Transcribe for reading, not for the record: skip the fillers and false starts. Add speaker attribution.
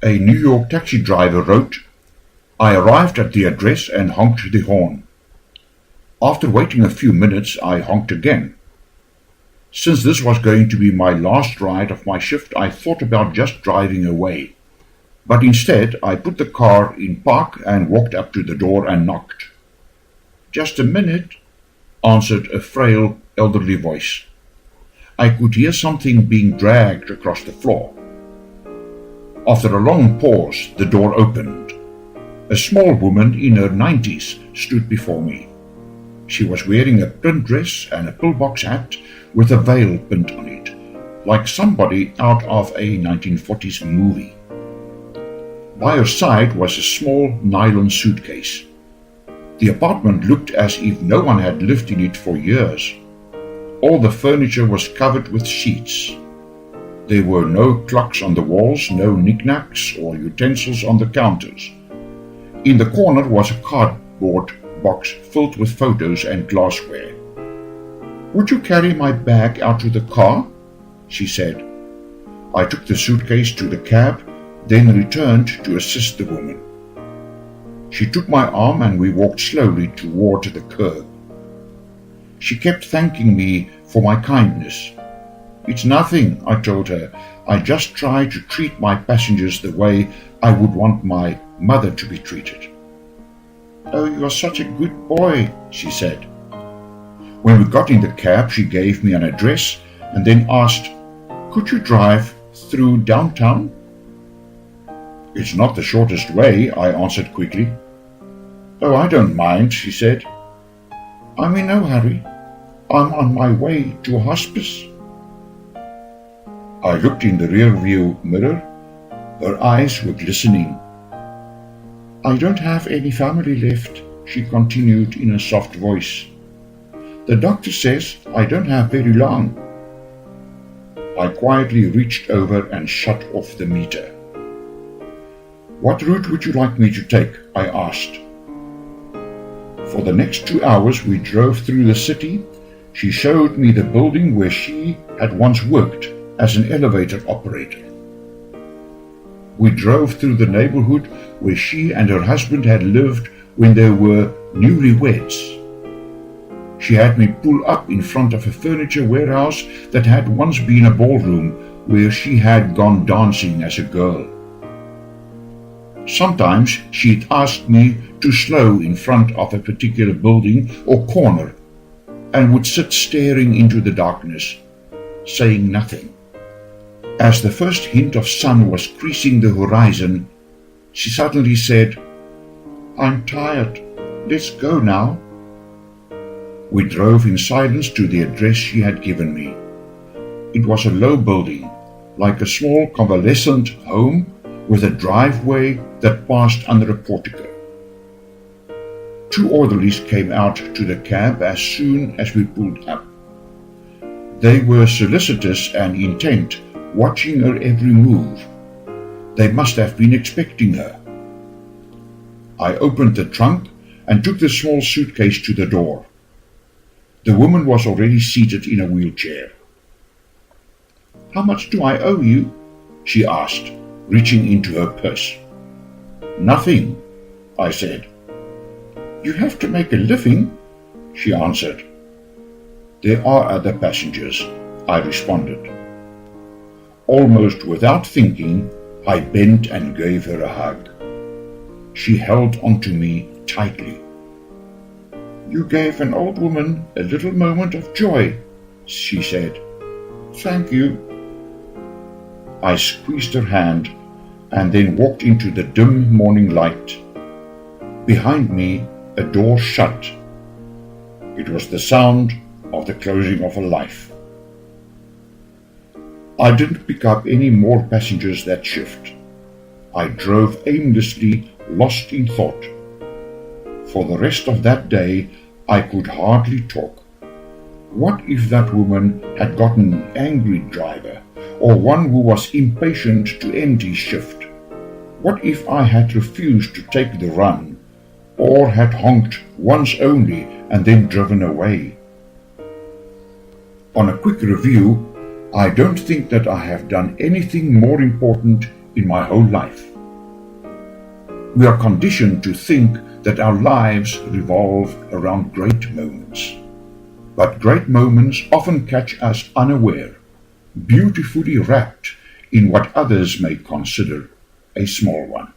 Speaker 1: A New York taxi driver wrote, "I arrived at the address and honked the horn. After waiting a few minutes, I honked again. Since this was going to be my last ride of my shift, I thought about just driving away. But instead, I put the car in park and walked up to the door and knocked. "Just a minute," answered a frail, elderly voice. I could hear something being dragged across the floor. After a long pause, the door opened. A small woman in her 90s stood before me. She was wearing a print dress and a pillbox hat with a veil pinned on it, like somebody out of a 1940s movie. By her side was a small nylon suitcase. The apartment looked as if no one had lived in it for years. All the furniture was covered with sheets. There were no clocks on the walls, no knickknacks or utensils on the counters. In the corner was a cardboard box filled with photos and glassware. "Would you carry my bag out to the car?" she said. I took the suitcase to the cab, then returned to assist the woman. She took my arm and we walked slowly toward the curb. She kept thanking me for my kindness. "It's nothing," I told her. "I just try to treat my passengers the way I would want my mother to be treated." "Oh, you are such a good boy," she said. When we got in the cab, she gave me an address and then asked, "Could you drive through downtown?" "It's not the shortest way," I answered quickly. "Oh, I don't mind," she said. "I'm in no hurry. I'm on my way to a hospice." I looked in the rear-view mirror. Her eyes were glistening. "I don't have any family left," she continued in a soft voice. "The doctor says I don't have very long." I quietly reached over and shut off the meter. "What route would you like me to take?" I asked. For the next 2 hours we drove through the city. She showed me the building where she had once worked as an elevator operator. We drove through the neighborhood where she and her husband had lived when they were newlyweds. She had me pull up in front of a furniture warehouse that had once been a ballroom where she had gone dancing as a girl. Sometimes she'd ask me to slow in front of a particular building or corner and would sit staring into the darkness, saying nothing. As the first hint of sun was creasing the horizon, she suddenly said, "I'm tired. Let's go now." We drove in silence to the address she had given me. It was a low building, like a small convalescent home with a driveway that passed under a portico. 2 orderlies came out to the cab as soon as we pulled up. They were solicitous and intent, watching her every move. They must have been expecting her. I opened the trunk and took the small suitcase to the door. The woman was already seated in a wheelchair. "How much do I owe you?" she asked, reaching into her purse. "Nothing," I said. "You have to make a living," she answered. "There are other passengers," I responded. Almost without thinking, I bent and gave her a hug. She held onto me tightly. "You gave an old woman a little moment of joy," she said. "Thank you." I squeezed her hand and then walked into the dim morning light. Behind me, a door shut. It was the sound of the closing of a life. I didn't pick up any more passengers that shift. I drove aimlessly, lost in thought. For the rest of that day, I could hardly talk. What if that woman had gotten an angry driver, or one who was impatient to end his shift? What if I had refused to take the run, or had honked once only and then driven away? On a quick review, I don't think that I have done anything more important in my whole life. We are conditioned to think that our lives revolve around great moments. But great moments often catch us unaware, beautifully wrapped in what others may consider a small one.